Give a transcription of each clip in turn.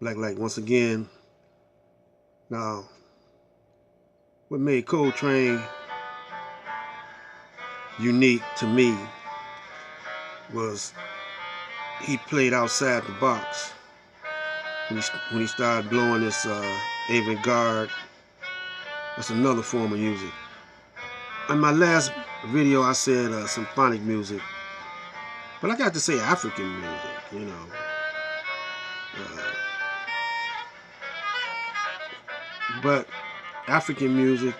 Black Light once again. Now, what made Coltrane unique to me was he played outside the box when he started blowing this avant-garde. That's another form of music. In my last video, I said symphonic music, but I got to say African music, you know. But African music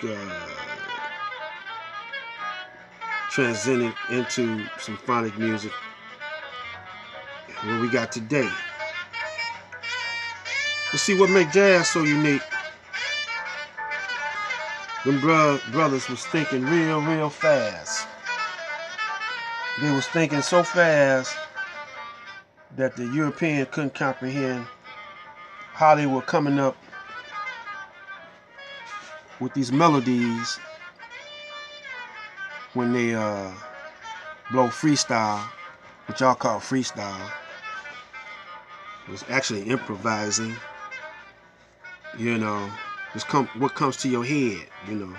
transcended into symphonic music, what we got today. Let's see what makes jazz so unique. Them brothers was thinking real fast. They was thinking so fast that the European couldn't comprehend how they were coming up with these melodies when they blow freestyle, which y'all call freestyle. It was actually improvising, you know. It's what comes to your head, you know.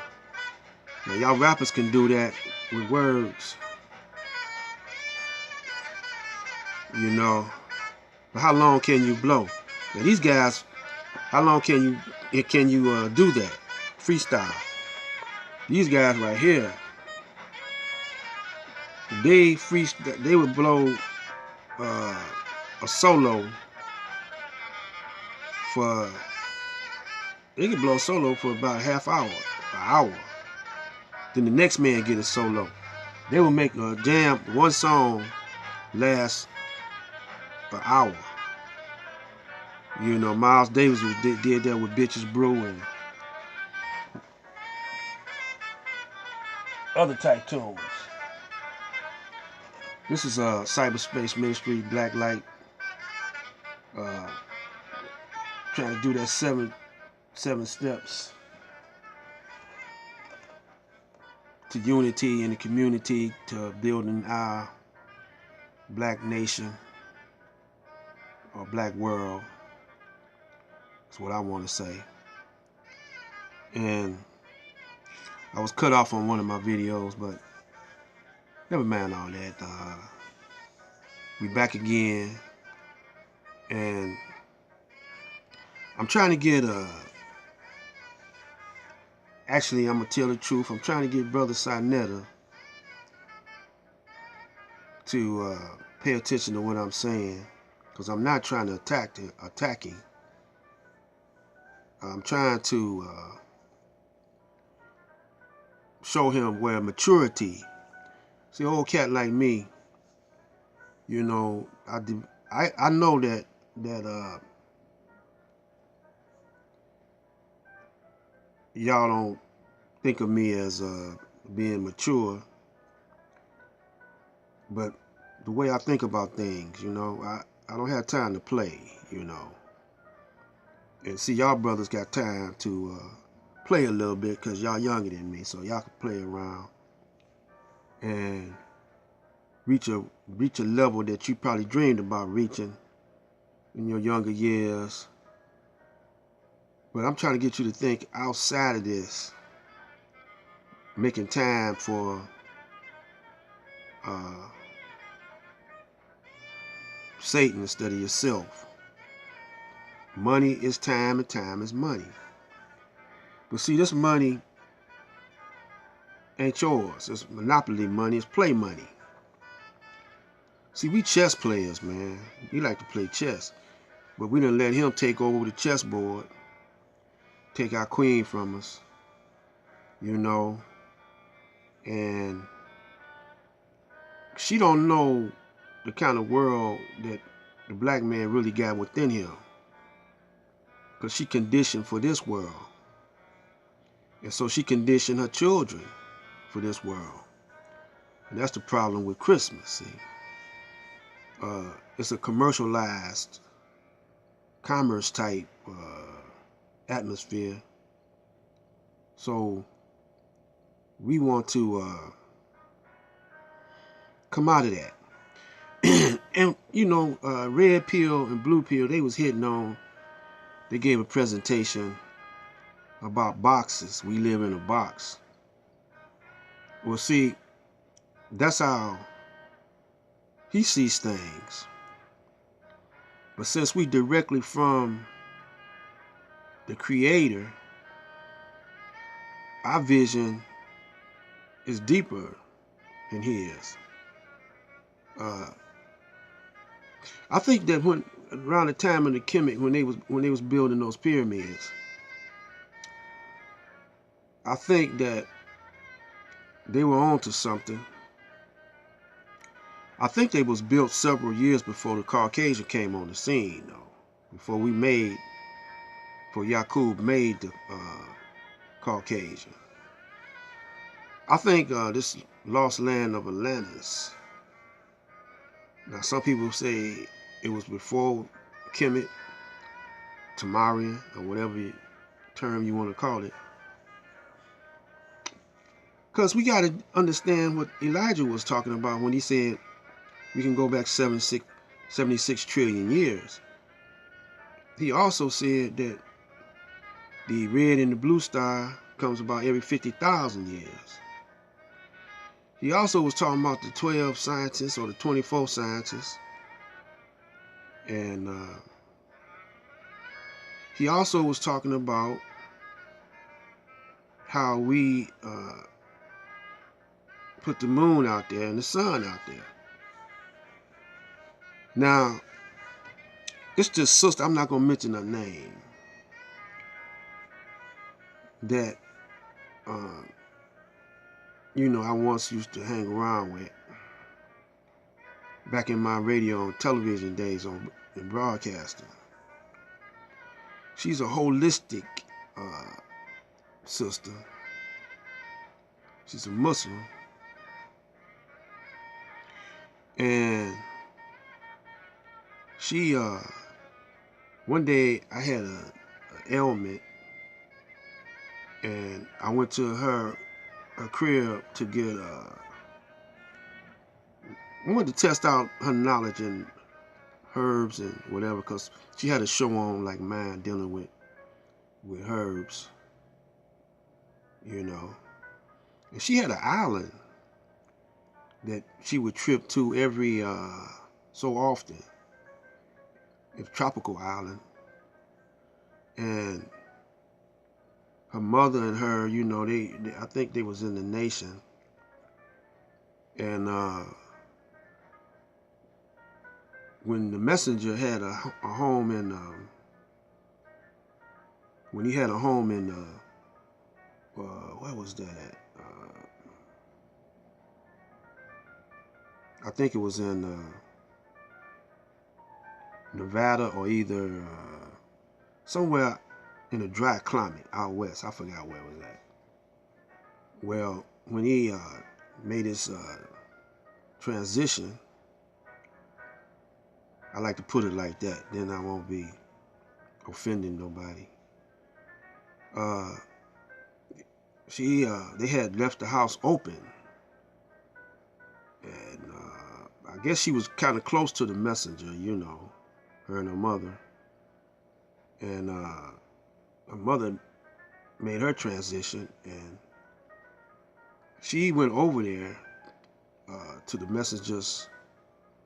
Now y'all rappers can do that with words, you know. But how long can you blow? Now these guys, how long can you do that? Freestyle. These guys right here, they would blow a solo for, they could blow a solo for about a half hour, an hour. Then the next man get a solo. They would make a jam, one song last an hour. You know, Miles Davis did that with Bitches Brew and other type tunes. This is Cyberspace Ministry, Black Light, trying to do that seven steps to unity in the community, to building our black nation or black world. That's what I want to say. And I was cut off on one of my videos, but never mind all that. We back again, and I'm trying to get actually, I'm gonna tell the truth. I'm trying to get Brother Sinetta to pay attention to what I'm saying, because I'm not trying to attack him. I'm trying to show him where maturity. See, an old cat like me, you know, I know that y'all don't think of me as being mature, but the way I think about things, you know, I don't have time to play, you know. And see, y'all brothers got time to play a little bit because y'all younger than me, so y'all can play around and reach a level that you probably dreamed about reaching in your younger years. But I'm trying to get you to think outside of this, making time for Satan instead of yourself. Money is time and time is money. But see, this money ain't yours. It's monopoly money. It's play money. See, we chess players, man. We like to play chess. But we done let him take over the chessboard, take our queen from us, you know. And she don't know the kind of world that the black man really got within him, because she conditioned for this world. And so she conditioned her children for this world. And that's the problem with Christmas, see. It's a commercialized, commerce type atmosphere. So we want to come out of that. And you know, red pill and blue pill, they was hitting on they gave a presentation about boxes. We live in a box. Well, see, that's how he sees things. But since we directly from the Creator, our vision is deeper than his. I think that when around the time of the Kemet, when they was building those pyramids, I think that they were onto something. I think they was built several years before the Caucasian came on the scene, though. Before Yakub made the Caucasian. I think this lost land of Atlantis. Now, some people say it was before Kemet, Tamarian, or whatever term you want to call it. Because we got to understand what Elijah was talking about when he said we can go back 76 trillion years. He also said that the red and the blue star comes about every 50,000 years. He also was talking about the 12 scientists or the 24 scientists. And he also was talking about how we put the moon out there and the sun out there. Now, it's this sister, I'm not going to mention her name, that, I once used to hang around with back in my radio and television days in broadcasting. She's a holistic sister. She's a Muslim. And she, one day I had an ailment, and I went to her crib to get, I wanted to test out her knowledge in herbs and whatever, because she had a show on like mine dealing with herbs, And she had an island that she would trip to every so often. It's a tropical island. And her mother and her, I think they was in the nation. And when the messenger had a home in, when he had a home in, where was that at? I think it was in Nevada or either somewhere in a dry climate out west. I forgot where it was at. Well, when he made his transition, I like to put it like that, then I won't be offending nobody. They had left the house open, and I guess she was kind of close to the messenger, her and her mother. And her mother made her transition, and she went over there to the messenger's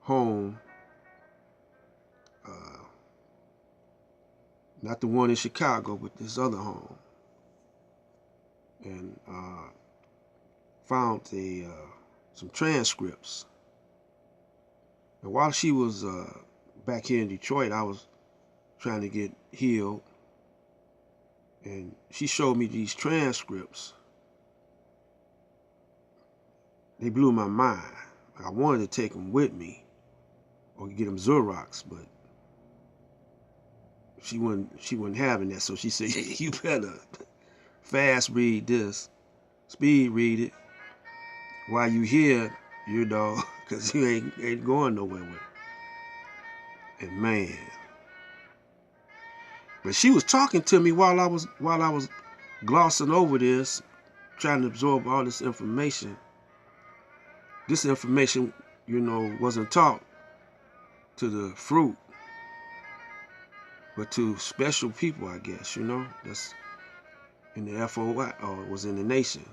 home, not the one in Chicago, but this other home, and found some transcripts. And while she was back here in Detroit, I was trying to get healed, and she showed me these transcripts. They blew my mind. I wanted to take them with me or get them Xerox, but she wasn't having that. So she said, "You better fast read this, speed read it while you here, because you ain't going nowhere with it." And man, but she was talking to me while I was glossing over this, trying to absorb all this information. This information, wasn't taught to the fruit, but to special people, I guess, you know, that's in the FOI, or was in the nation.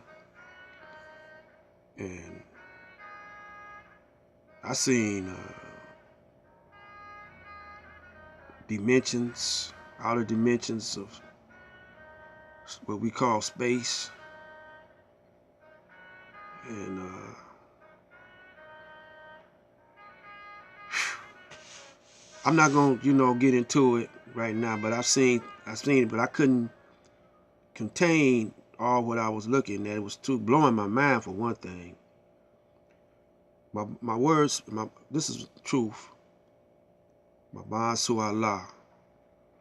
And I seen dimensions, outer dimensions of what we call space. And I'm not gonna, you know, get into it right now, but I've seen it, but I couldn't contain all what I was looking at. It was too blowing my mind, for one thing. My words, this is truth. My bonds to Allah.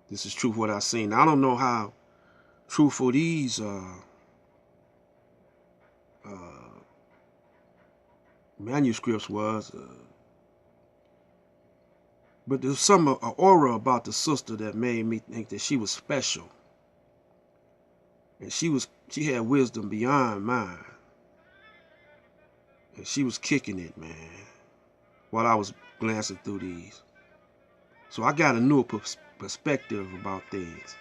This is truth what I've seen. I don't know how truthful these manuscripts was, but there's some aura about the sister that made me think that she was special, and she had wisdom beyond mine, and she was kicking it, man, while I was glancing through these. So I got a new perspective about things.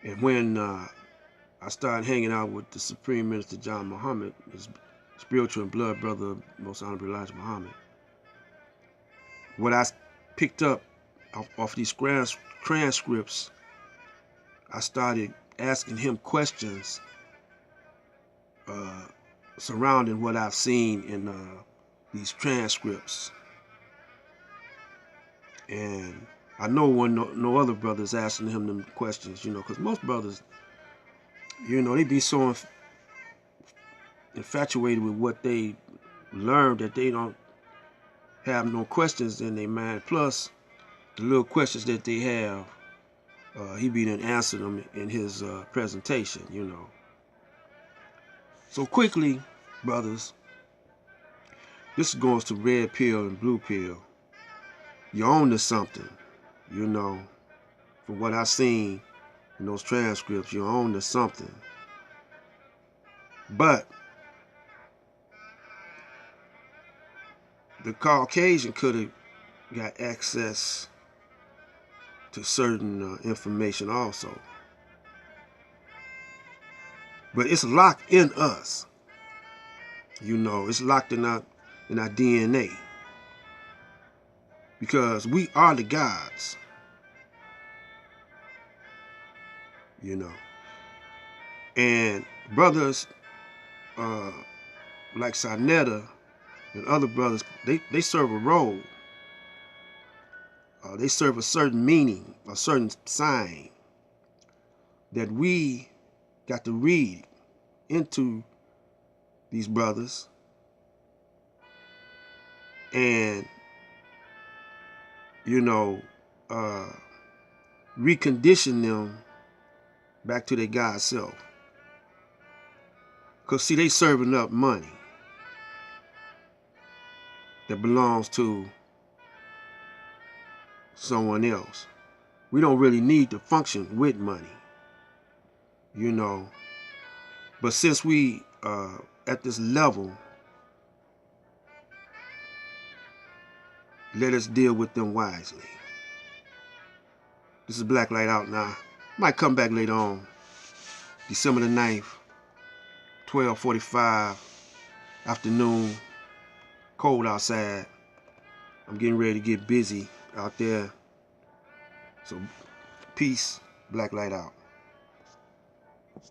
And when I started hanging out with the Supreme Minister John Muhammad, his spiritual and blood brother, Most Honorable Elijah Muhammad, what I picked up off these transcripts, I started asking him questions surrounding what I've seen in these transcripts. And I know when no other brothers asking him them questions, you know, because most brothers, you know, they be so infatuated with what they learned that they don't have no questions in their mind. Plus, the little questions that they have, he be done answer them in his presentation, you know. So quickly, brothers, this goes to red pill and blue pill. You're on to something, you know. From what I seen in those transcripts, you're on to something. But the Caucasian could have got access to certain information also. But it's locked in us. You know, it's locked in our DNA. Because we are the gods. You know. And brothers like Sarnetta and other brothers, they serve a role. They serve a certain meaning, a certain sign that we got to read into these brothers and, you know, recondition them back to their God self. Because, see, they serving up money that belongs to someone else. We don't really need to function with money, you know. But since we at this level, let us deal with them wisely. This is Black Light Out now. Might come back later on. December the 9th, 12:45 afternoon. Cold outside. I'm getting ready to get busy out there. So, peace. Black Light Out.